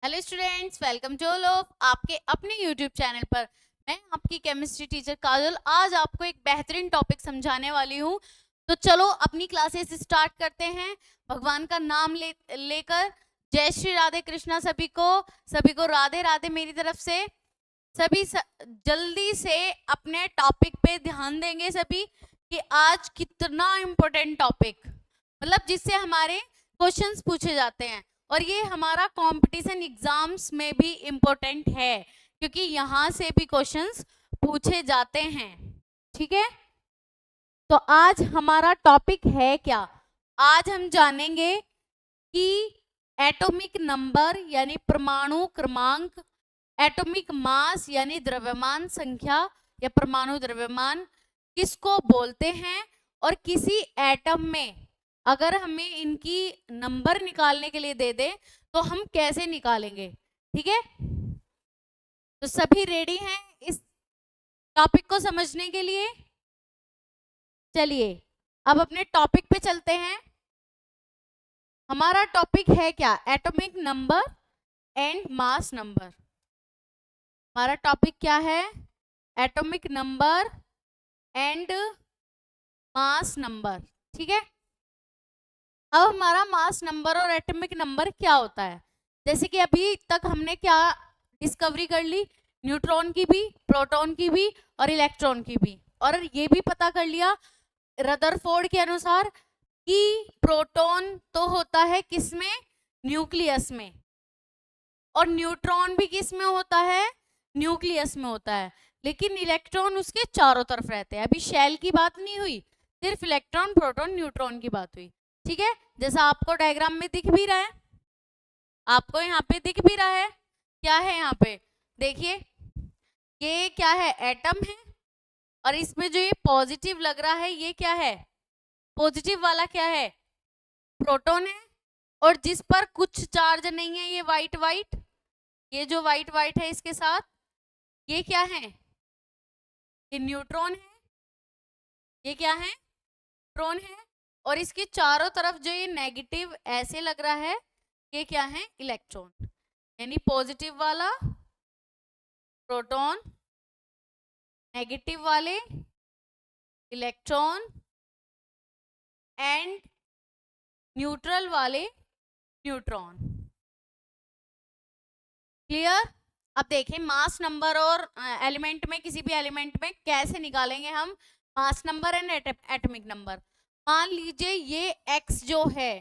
Hello students, welcome to all of आपके अपने YouTube channel पर। मैं आपकी केमिस्ट्री टीचर काजल आज आपको एक बेहतरीन टॉपिक समझाने वाली हूँ। तो चलो अपनी क्लासेस स्टार्ट करते हैं। भगवान का नाम लेकर जय श्री राधे कृष्णा सभी को राधे राधे मेरी तरफ से। जल्दी से अपने टॉपिक पे ध्यान देंगे सभी कि आज कितना इम्पोर्टेंट टॉपिक, मतलब जिससे हमारे क्वेश्चंस पूछे जाते हैं और ये हमारा कंपटीशन एग्जाम्स में भी इम्पोर्टेंट है क्योंकि यहाँ से भी क्वेश्चंस पूछे जाते हैं। ठीक है, तो आज हमारा टॉपिक है क्या? आज हम जानेंगे कि एटॉमिक नंबर यानी परमाणु क्रमांक, एटॉमिक मास यानी द्रव्यमान संख्या या परमाणु द्रव्यमान किसको बोलते हैं, और किसी एटम में अगर हमें इनकी नंबर निकालने के लिए दे दे तो हम कैसे निकालेंगे। ठीक है, तो सभी रेडी हैं इस टॉपिक को समझने के लिए? चलिए अब अपने टॉपिक पे चलते हैं। हमारा टॉपिक है क्या? Atomic number and mass number. हमारा टॉपिक क्या है? Atomic number and mass number. ठीक है, अब हमारा मास नंबर और एटॉमिक नंबर क्या होता है? जैसे कि अभी तक हमने क्या डिस्कवरी कर ली, न्यूट्रॉन की भी, प्रोटॉन की भी और इलेक्ट्रॉन की भी, और ये भी पता कर लिया रदरफोर्ड के अनुसार कि प्रोटॉन तो होता है किसमें? न्यूक्लियस में, और न्यूट्रॉन भी किसमें होता है? न्यूक्लियस में होता है, लेकिन इलेक्ट्रॉन उसके चारों तरफ रहते हैं। अभी शेल की बात नहीं हुई, सिर्फ इलेक्ट्रॉन प्रोटॉन न्यूट्रॉन की बात हुई। ठीक है, जैसा आपको डायग्राम में दिख भी रहा है, आपको यहाँ पे दिख भी रहा है, क्या है यहाँ पे देखिए, ये क्या है? एटम है, और इसमें जो ये पॉजिटिव लग रहा है ये क्या है? पॉजिटिव वाला क्या है? प्रोटॉन है, और जिस पर कुछ चार्ज नहीं है ये वाइट वाइट, ये जो वाइट वाइट है इसके साथ ये क्या है? ये न्यूट्रॉन है। ये क्या है? न्यूट्रॉन है, और इसके चारों तरफ जो ये नेगेटिव ऐसे लग रहा है ये क्या है? इलेक्ट्रॉन, यानी पॉजिटिव वाला प्रोटॉन, नेगेटिव वाले इलेक्ट्रॉन एंड न्यूट्रल वाले न्यूट्रॉन। क्लियर? अब देखें मास नंबर और एलिमेंट में, किसी भी एलिमेंट में कैसे निकालेंगे हम mass number and atomic number. मान लीजिए ये x जो है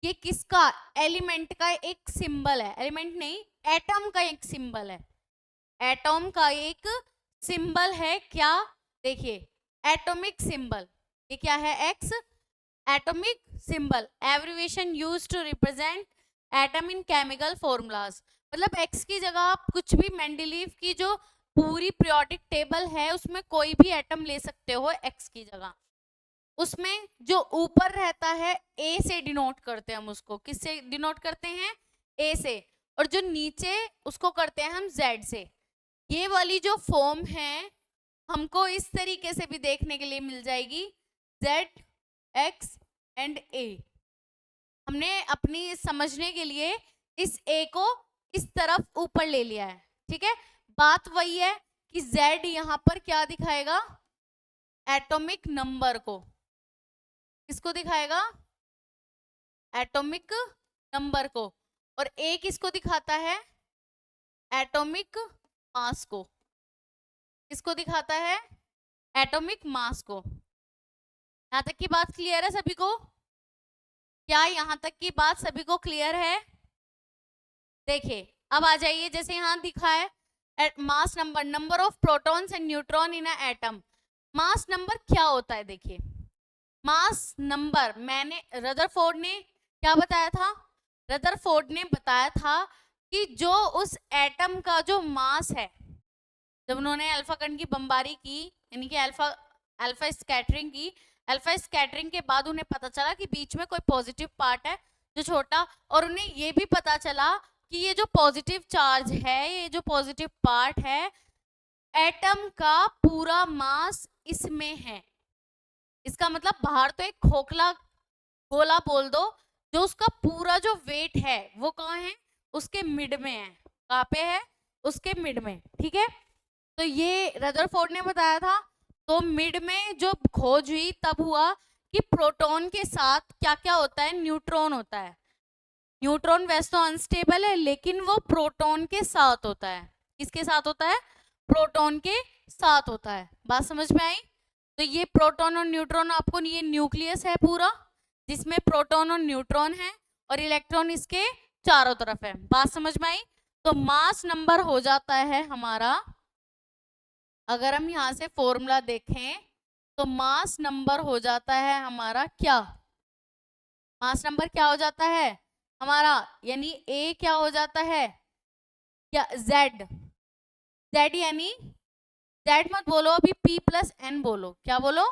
ये किसका? एलिमेंट का एक सिंबल है, एलिमेंट नहीं एटम का एक सिंबल है, एटॉम का एक सिंबल है क्या? देखिए एटॉमिक सिंबल, ये क्या है? x, atomic symbol, abbreviation used to represent atom in chemical formulas. मतलब x की जगह आप कुछ भी मेंडलीव की जो पूरी पीरियोडिक टेबल है उसमें कोई भी एटम ले सकते हो x की जगह। उसमें जो ऊपर रहता है a से डिनोट करते हैं हम उसको, किससे डिनोट करते हैं? a से, और जो नीचे उसको करते हैं हम z से। ये वाली जो फॉर्म है हमको इस तरीके से भी देखने के लिए मिल जाएगी, z, x एंड a। हमने अपनी समझने के लिए इस a को इस तरफ ऊपर ले लिया है। ठीक है, बात वही है कि z यहाँ पर क्या दिखाएगा? एटॉमिक नंबर को। किसको दिखाएगा? एटॉमिक नंबर को। और a किसको दिखाता है? एटॉमिक मास को। किसको दिखाता है? एटॉमिक मास को। यहाँ तक की बात क्लियर है सभी को? क्या यहाँ तक की बात सभी को क्लियर है? देखिए अब आ जाइए, जैसे यहाँ दिखा है mass number, number of protons and neutron in a atom. Mass number क्या होता है? देखिए मास नंबर, मैंने रदरफोर्ड ने क्या बताया था? रदरफोर्ड ने बताया था कि जो उस एटम का जो मास है, जब उन्होंने अल्फा कण की बमबारी की यानी कि अल्फा स्कैटरिंग की, अल्फा स्कैटरिंग के बाद उन्हें पता चला कि बीच में कोई पॉजिटिव पार्ट है जो छोटा, और उन्हें ये भी पता चला कि ये जो पॉजिटिव चार्ज है, ये जो पॉजिटिव पार्ट है, एटम का पूरा मास इसमें है। इसका मतलब बाहर तो एक खोखला गोला बोल दो, जो उसका पूरा जो वेट है वो कहाँ है? उसके मिड में है। कहाँ पे है? उसके मिड में, ठीक है। तो ये रदरफोर्ड ने बताया था। तो मिड में जो खोज हुई तब हुआ कि प्रोटॉन के साथ क्या क्या होता है, न्यूट्रॉन होता है। न्यूट्रॉन वैसे तो अनस्टेबल है, लेकिन वो प्रोटॉन के साथ होता है। किसके साथ होता है? प्रोटॉन के साथ होता है। बात समझ में आई? तो ये प्रोटॉन और न्यूट्रॉन, आपको ये न्यूक्लियस है पूरा, जिसमें प्रोटॉन और न्यूट्रॉन है और इलेक्ट्रॉन इसके चारों तरफ है। बात समझ में आई? तो मास नंबर हो जाता है हमारा, अगर हम यहां से फॉर्मूला देखें तो मास नंबर हो जाता है हमारा क्या? मास नंबर क्या हो जाता है हमारा? यानी ए क्या हो जाता है? क्या? जेड। जेड यानी, जेड मत बोलो अभी, पी प्लस एन बोलो। क्या बोलो?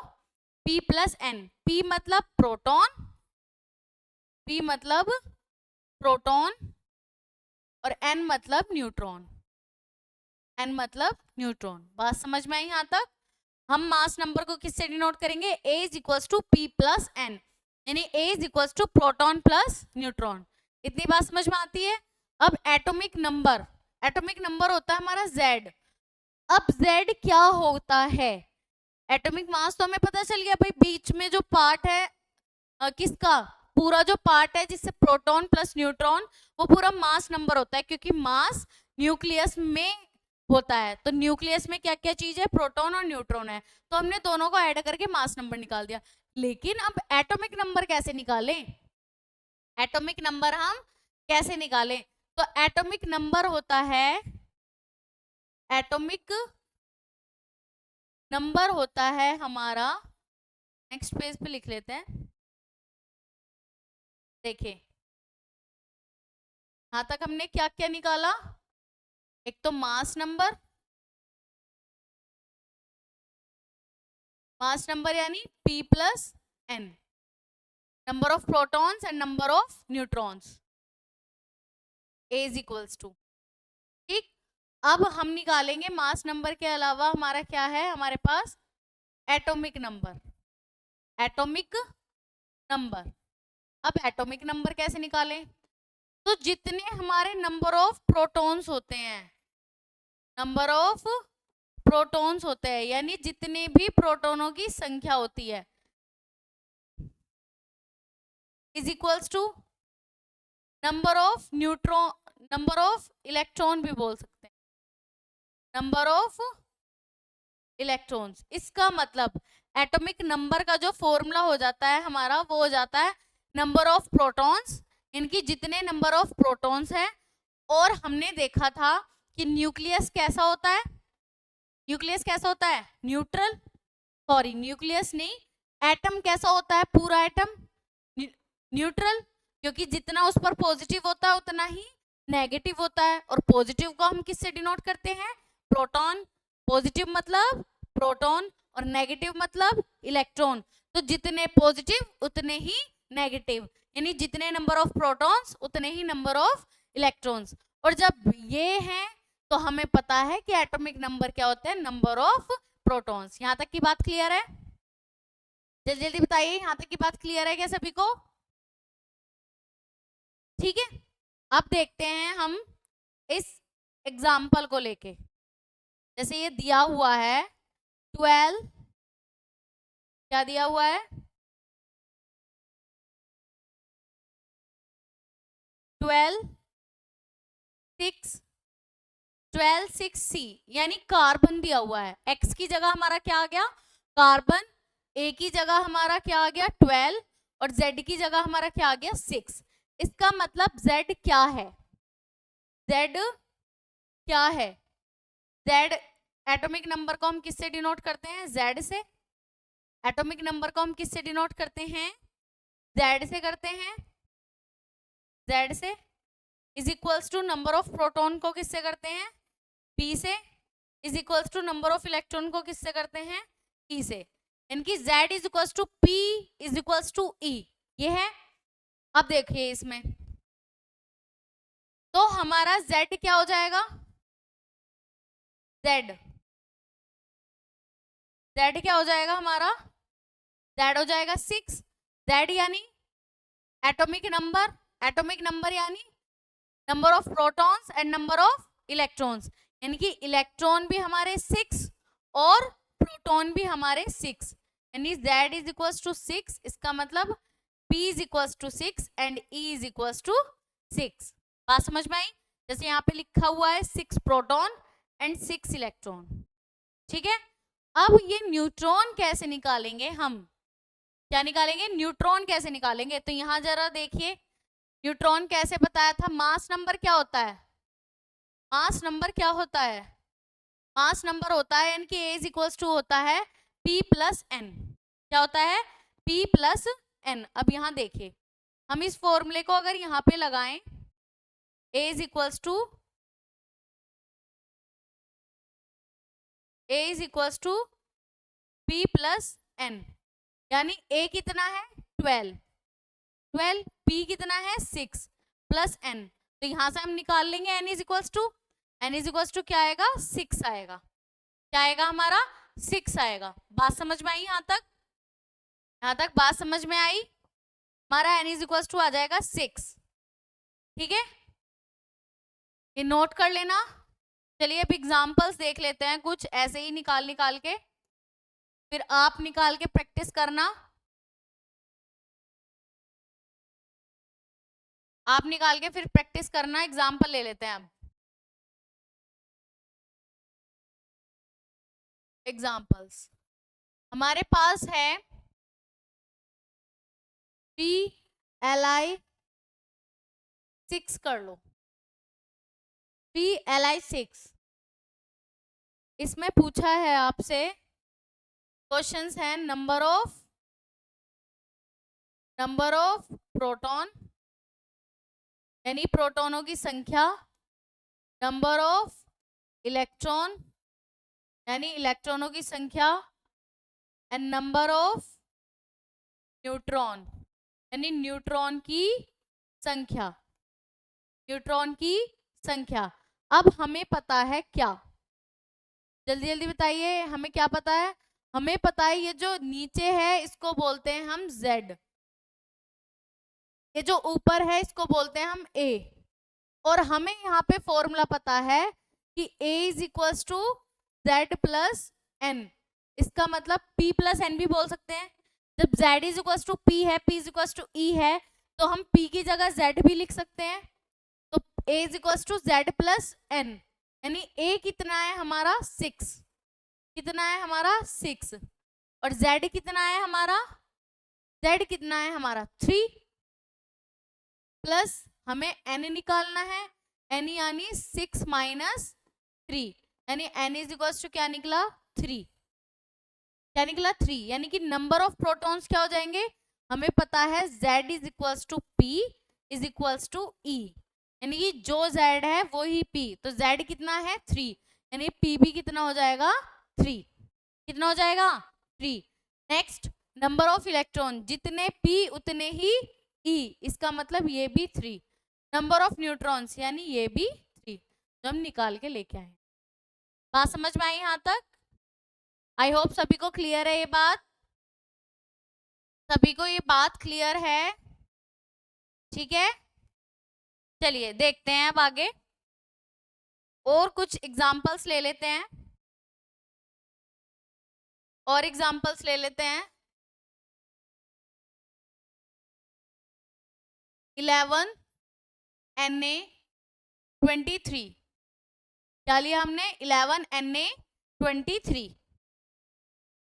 P plus N. पी मतलब प्रोटॉन, पी मतलब प्रोटॉन, और एन मतलब न्यूट्रॉन। एन मतलब न्यूट्रॉन। बात समझ में आई यहां तक? हम मास नंबर को किससे डिनोट करेंगे? A is equal to P plus N, यानी A is equal to proton plus neutron. इतनी बात समझ में आती है? अब एटॉमिक नंबर, एटॉमिक नंबर होता है हमारा Z। अब Z क्या होता है? एटॉमिक मास तो हमें पता चल गया भाई, बीच में जो पार्ट है किसका? पूरा जो पार्ट है जिससे प्रोटॉन प्लस न्यूट्रॉन, वो पूरा मास नंबर होता है, क्योंकि मास न्यूक्लियस में होता है। तो न्यूक्लियस में क्या क्या चीज है? प्रोटॉन और न्यूट्रॉन है। तो हमने दोनों को ऐड करके मास नंबर निकाल दिया। लेकिन अब एटॉमिक नंबर कैसे निकालें? एटॉमिक नंबर हम कैसे निकालें? तो एटॉमिक नंबर होता है, एटॉमिक नंबर होता है हमारा, नेक्स्ट पेज पे लिख लेते हैं। देखिए यहां तक हमने क्या क्या निकाला? एक तो मास नंबर, मास नंबर यानी P plus N, number of protons and number of neutrons, A is equals to. ठीक, अब हम निकालेंगे मास नंबर के अलावा हमारा क्या है हमारे पास? Atomic number. एटॉमिक नंबर, अब एटॉमिक नंबर कैसे निकालें? तो जितने हमारे नंबर ऑफ प्रोटॉन्स होते हैं, नंबर ऑफ प्रोटॉन्स होते हैं, यानी जितने भी प्रोटॉनों की संख्या होती है, is equals to number of neutron, number of electron भी बोल सकते हैं, नंबर ऑफ इलेक्ट्रॉन्स। इसका मतलब एटॉमिक नंबर का जो फॉर्मूला हो जाता है हमारा, वो हो जाता है नंबर ऑफ प्रोटॉन्स, इनकी जितने नंबर ऑफ प्रोटॉन्स है। और हमने देखा था कि न्यूक्लियस कैसा होता है? न्यूक्लियस कैसा होता है? न्यूट्रल, सॉरी न्यूक्लियस नहीं, एटम कैसा होता है? पूरा एटम न्यूट्रल, क्योंकि जितना उस पर पॉजिटिव होता है उतना ही नेगेटिव होता है। और पॉजिटिव को हम किससे डिनोट करते हैं? प्रोटॉन। पॉजिटिव मतलब प्रोटॉन और नेगेटिव मतलब इलेक्ट्रॉन। तो जितने पॉजिटिव उतने ही नेगेटिव, यानी जितने नंबर ऑफ प्रोटॉन्स उतने ही नंबर ऑफ इलेक्ट्रॉन्स। और जब ये है तो हमें पता है कि एटॉमिक नंबर क्या होता है? Number of protons. यहां तक की बात क्लियर है? जल्दी जल्दी बताइए, यहां तक की बात क्लियर है क्या सभी को? ठीक है, अब देखते हैं हम इस एग्जाम्पल को लेके। जैसे ये दिया हुआ है 12, क्या दिया हुआ है? 12 6, 12 6C, यानी कार्बन दिया हुआ है। X की जगह हमारा क्या आ गया? कार्बन। A की जगह हमारा क्या आ गया? 12, और Z की जगह हमारा क्या आ गया? 6। इसका मतलब Z क्या है? Z क्या है? Z, एटॉमिक नंबर को हम किससे डिनोट करते हैं? Z से। एटॉमिक नंबर को हम किससे डिनोट करते हैं? Z से करते हैं, Z से। Is equals to number of proton को किससे करते हैं? P से। Is equals to number of electron को किससे करते हैं? E से। इनकी Z is equals to P is equals to E, ये है। अब देखिए इसमें तो हमारा Z क्या हो जाएगा? Z, Z क्या हो जाएगा हमारा? Z हो जाएगा 6। Z यानी एटॉमिक नंबर, एटॉमिक नंबर यानी number of protons and number of electrons, यानी कि इलेक्ट्रॉन भी हमारे 6 और प्रोटॉन भी हमारे 6, यानी Z इज इक्वल टू 6, इसका मतलब P is equal to 6 and E is equal to 6। बात समझ में आई? जैसे यहाँ पे लिखा हुआ है 6 प्रोटॉन एंड 6 इलेक्ट्रॉन, ठीक है। अब ये न्यूट्रॉन कैसे निकालेंगे हम? क्या निकालेंगे? न्यूट्रॉन कैसे निकालेंगे? तो यहाँ जरा देखिए न्यूट्रॉन कैसे बताया था। मास नंबर क्या होता है? मास नंबर क्या होता है? मास नंबर होता है यानी कि A इज इक्वल टू होता है P प्लस N। क्या होता है? P plus N। अब यहाँ देखिए हम इस फॉर्मूले को अगर यहाँ पे लगाएं, A is equal to P plus N, यानी A कितना है? 12, P कितना है? 6 प्लस N। तो यहाँ से हम निकाल लेंगे N इज इक्वल टू क्या आएगा? 6 आएगा। क्या आएगा हमारा? 6 आएगा। बात समझ में आई? यहाँ तक बात समझ में आई? हमारा N इज इक्वल टू आ जाएगा 6, ठीक है। ये नोट कर लेना। चलिए अब एग्जाम्पल्स देख लेते हैं कुछ ऐसे ही निकाल के, फिर आप निकाल के प्रैक्टिस करना। आप निकाल के फिर प्रैक्टिस करना। एग्जाम्पल ले लेते हैं अब। एग्जाम्पल्स हमारे पास है Li6 कर लो, Li6। इसमें पूछा है आपसे, क्वेश्चंस है नंबर ऑफ प्रोटॉन यानी प्रोटॉनों की संख्या, नंबर ऑफ इलेक्ट्रॉन यानी इलेक्ट्रॉनों की संख्या, एंड नंबर ऑफ न्यूट्रॉन यानी न्यूट्रॉन की संख्या। अब हमें पता है क्या? जल्दी जल्दी बताइए, हमें क्या पता है? हमें पता है ये जो नीचे है इसको बोलते हैं हम Z, ये जो ऊपर है इसको बोलते हैं हम A, और हमें यहाँ पे फॉर्मूला पता है कि A is equal to Z plus N। इसका मतलब P प्लस N भी बोल सकते हैं। जब Z is equal to P है, P is equal to E है, तो हम P की जगह Z भी लिख सकते हैं। तो A is equal to Z plus N, यानी A कितना है हमारा? 6। कितना है हमारा? 6। और Z कितना है हमारा? Z कितना है हमारा? 3 प्लस हमें N निकालना है, N यानी 6 माइनस 3, यानी N इज इक्वल टू क्या निकला? 3। क्या निकला? 3, यानी कि नंबर ऑफ प्रोटॉन्स क्या हो जाएंगे? हमें पता है Z is equal to P is equal to E, यानी कि जो Z है वो ही P। तो Z कितना है? 3, यानी P भी कितना हो जाएगा? 3। कितना हो जाएगा? 3। नेक्स्ट, नंबर ऑफ इलेक्ट्रॉन, जितने P उतने ही E, इसका मतलब ये भी 3। नंबर ऑफ न्यूट्रॉन्स यानी ये भी 3, जो हम निकाल के लेके आए। बात समझ में आई यहाँ तक? आई होप सभी को क्लियर है ये बात। सभी को ये बात क्लियर है? ठीक है, चलिए देखते हैं अब आगे और कुछ एग्जाम्पल्स ले लेते हैं। और एग्जाम्पल्स ले लेते हैं। 11Na23, क्या लिया हमने? 11Na23।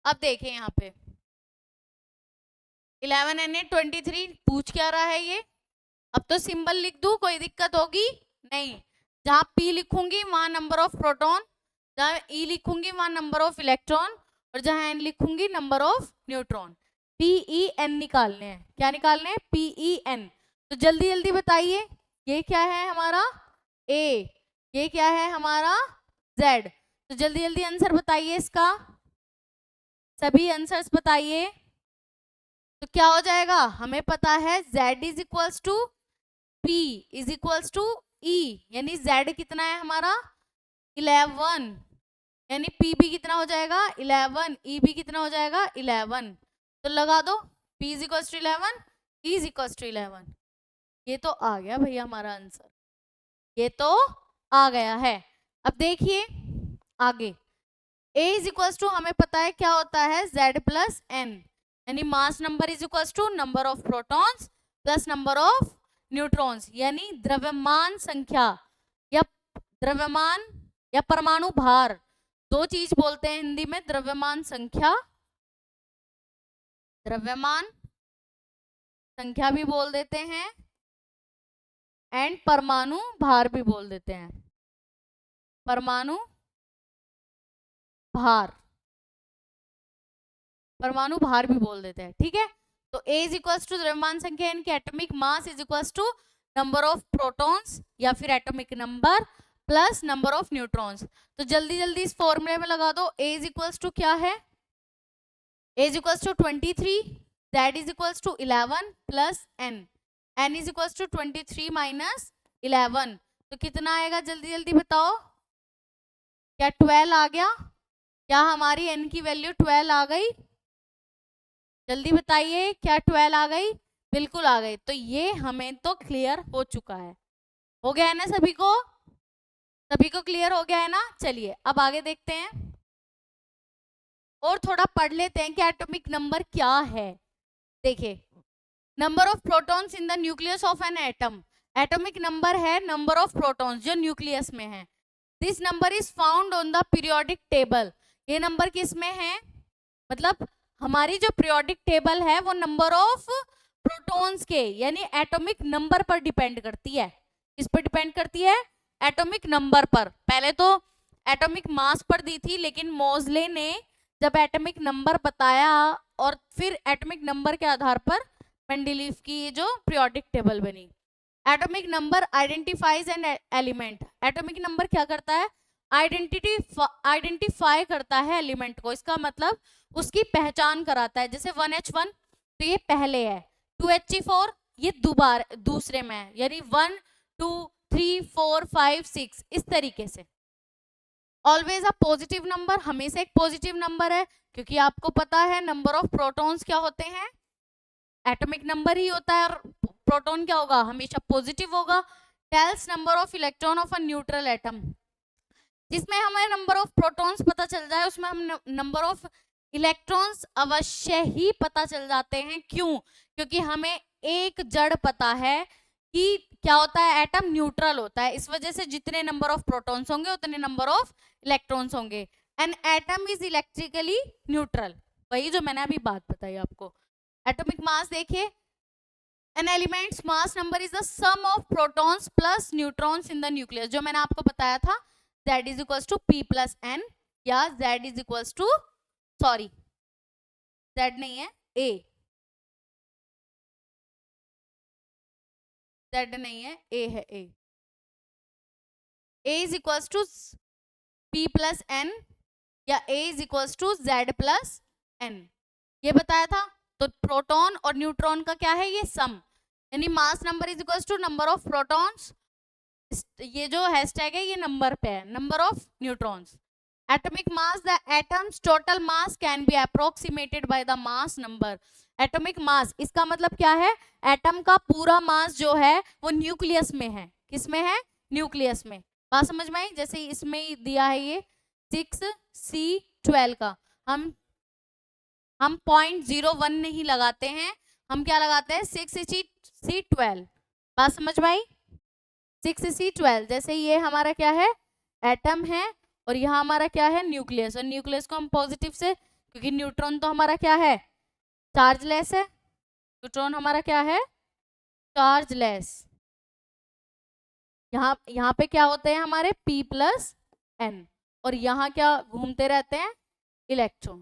अब देखें यहाँ पे 11Na23 पूछ क्या रहा है ये? अब तो सिंबल लिख दूं, कोई दिक्कत होगी नहीं। जहां P लिखूंगी वहां नंबर ऑफ प्रोटॉन, जहां E लिखूंगी वहां नंबर ऑफ इलेक्ट्रॉन, और जहां N लिखूंगी नंबर ऑफ न्यूट्रॉन। PEN निकालने हैं। क्या निकालने हैं? PEN। तो जल्दी जल्दी बताइए, ये क्या है हमारा? A, ये क्या है हमारा? Z। तो जल्दी जल्दी आंसर बताइए इसका, सभी आंसर्स बताइए। तो क्या हो जाएगा? हमें पता है Z is equal to P is equal to E, यानी Z कितना है हमारा? 11, यानी P भी कितना हो जाएगा? 11, E भी कितना हो जाएगा? 11। तो लगा दो, P is equal to 11, E is equal to 11। ये तो आ गया भैया हमारा आंसर। ये तो आ गया है। अब देखिए आगे, A इज इक्वल्स टू हमें पता है क्या होता है, Z प्लस N, यानी mass number is equals to number of protons plus number of neutrons, यानी द्रव्यमान संख्या या द्रव्यमान या परमाणु भार, दो चीज बोलते हैं हिंदी में, द्रव्यमान संख्या, द्रव्यमान संख्या भी बोल देते हैं एंड परमाणु भार भी बोल देते हैं, परमाणु भार, परमाणु भार भी बोल देते हैं, ठीक है। तो A इज इक्वल्स टू द्रव्यमान संख्या इनके atomic mass is equals to number of protons या फिर atomic number plus number of neutrons. तो जल्दी जल्दी इस फॉर्मूले में लगा दो, A इज इक्वल्स टू क्या है, A is equals to 23, Z is equals to 11 plus N is equals to 23 minus 11, तो कितना आएगा जल्दी जल्दी बताओ, क्या 12 आ गया, क्या हमारी N की वैल्यू 12 आ गई, जल्दी बताइए क्या 12 आ गई, बिल्कुल आ गई। तो ये हमें तो क्लियर हो चुका है, हो गया है ना सभी को, सभी को क्लियर हो गया है ना। चलिए अब आगे देखते हैं और थोड़ा पढ़ लेते हैं कि एटॉमिक नंबर क्या है। देखिए, number of protons in the nucleus of an atom, atomic number है नंबर ऑफ प्रोटॉन्स जो न्यूक्लियस में है। This number is found on the periodic table, ये नंबर किस में है, मतलब हमारी जो पीरियोडिक टेबल है वो नंबर ऑफ प्रोटॉन्स के यानी एटॉमिक नंबर पर डिपेंड करती है, किस पर डिपेंड करती है, एटॉमिक नंबर पर। पहले तो एटॉमिक मास पर दी थी, लेकिन मोजले ने जब एटॉमिक नंबर बताया और फिर एटॉमिक नंबर के आधार पर मेंडलीव की ये जो पीरियोडिक टेबल बनी। Atomic number identifies an element, atomic number क्या करता है, आइडेंटिफाई करता है एलिमेंट को, इसका मतलब उसकी पहचान कराता है। जैसे 1H1 तो ये पहले है, 2He4 ये दूसरे में है, यानी 1 2 3 4 5 6 इस तरीके से। ऑलवेज अ पॉजिटिव नंबर, हमेशा एक पॉजिटिव नंबर है, क्योंकि आपको पता है नंबर ऑफ प्रोटॉन्स क्या होते हैं, एटॉमिक नंबर ही होता है, और प्रोटॉन क्या होगा, हमेशा पॉजिटिव होगा। Tells number of electron of a neutral atom, जिसमें हमें नंबर ऑफ प्रोटॉन्स पता चल जाए उसमें हम नंबर ऑफ इलेक्ट्रॉन्स अवश्य ही पता चल जाते हैं। क्यों, क्योंकि हमें एक जड़ पता है कि क्या होता है, एटम न्यूट्रल होता है, इस वजह से जितने नंबर ऑफ प्रोटॉन्स होंगे उतने नंबर ऑफ इलेक्ट्रॉन्स होंगे। An atom is electrically neutral, वही जो मैंने अभी बात बताई आपको। एटॉमिक मास देखिए, an element's mass number is the sum of protons plus neutrons in the nucleus, जो मैंने आपको बताया था, Z is equals to P plus N, या Z is equals to, sorry Z नहीं है A, Z नहीं है A है, A is equals to P plus N या A is equals to Z plus N, ये बताया था। तो प्रोटॉन और न्यूट्रॉन का क्या है, ये सम, यानी mass number is equals to number of protons, ये जो हैशटैग है ये नंबर पे है, number of neutrons. Atomic mass, the atom's total mass can be approximated by the mass number. Atomic mass इसका मतलब क्या है, एटम का पूरा मास जो है वो न्यूक्लियस में है, किसमें है, न्यूक्लियस में। बात समझ में आई, जैसे इसमें ही दिया है ये 6C12 का, हम 0.01 नहीं लगाते हैं, हम क्या लगाते हैं 6C12। बात समझ में आई, 6C12, जैसे ये हमारा क्या है, एटम है, और यहाँ हमारा क्या है, न्यूक्लियस, और न्यूक्लियस को हम पॉजिटिव से, क्योंकि न्यूट्रॉन तो हमारा क्या है, चार्जलेस है, न्यूट्रॉन हमारा क्या है, चार्जलेस। यहाँ पे क्या होते हैं हमारे P प्लस N, और यहाँ क्या घूमते रहते हैं, इलेक्ट्रॉन,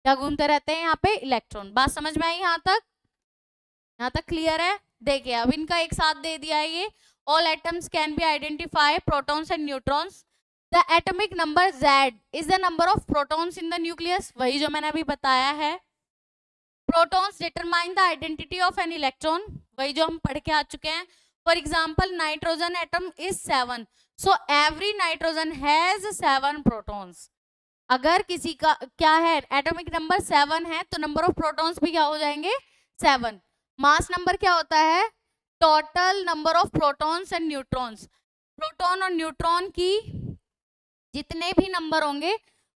क्या घूमते रहते हैं यहाँ पे, इलेक्ट्रॉन। बात समझ में आई यहाँ तक क्लियर है। देखिए अब इनका एक साथ दे दिया है ये, all atoms can be identified protons and neutrons, the atomic number Z is the number of protons in the nucleus, वही जो मैंने अभी बताया है। protons determine the identity of an electron, वही जो हम पढ़ के आ चुके हैं। for example nitrogen atom is 7, so every nitrogen has 7 protons। अगर किसी का क्या है, एटॉमिक नंबर 7 है, तो नंबर ऑफ प्रोटॉन्स भी क्या हो जाएंगे, 7। मास नंबर क्या होता है, total number of protons and neutrons. Proton और न्यूट्रॉन की जितने भी नंबर होंगे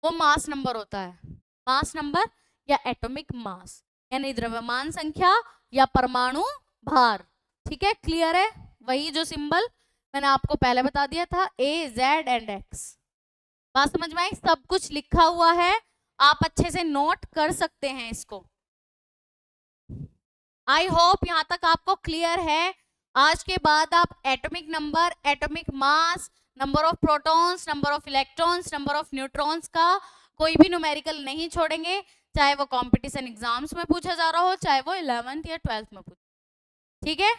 वो मास नंबर होता है, मास नंबर या एटॉमिक मास, यानी द्रव्यमान संख्या या परमाणु भार। ठीक है, क्लियर है? वही जो सिंबल मैंने आपको पहले बता दिया था, ए जेड एंड एक्स। बात समझ में आई? सब कुछ लिखा हुआ है, आप अच्छे से नोट कर सकते हैं इसको। आई होप यहां तक आपको क्लियर है। आज के बाद आप atomic number, atomic mass, number of protons, number of electrons, number of neutrons का कोई भी न्यूमेरिकल नहीं छोड़ेंगे, चाहे वो कंपटीशन एग्जाम्स में पूछा जा रहा हो, चाहे वो 11th या 12th में पूछा। ठीक है,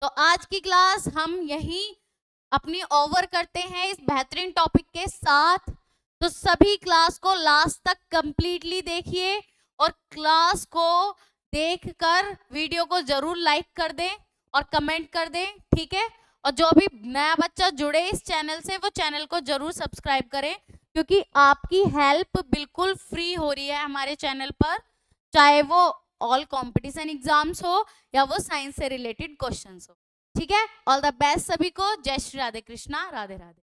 तो आज की क्लास हम यही अपनी ओवर करते हैं इस बेहतरीन टॉपिक के साथ। तो सभी क्लास को लास्ट तक कंप्लीटली देखिए और क्लास को देखकर वीडियो को जरूर लाइक कर दें और कमेंट कर दें। ठीक है, और जो भी नया बच्चा जुड़े इस चैनल से वो चैनल को जरूर सब्सक्राइब करें, क्योंकि आपकी हेल्प बिल्कुल फ्री हो रही है हमारे चैनल पर, चाहे वो ऑल कंपटीशन एग्जाम्स हो या वो साइंस से रिलेटेड क्वेश्चंस हो। ठीक है, ऑल द बेस्ट सभी को। जय श्री राधे कृष्णा, राधे राधे।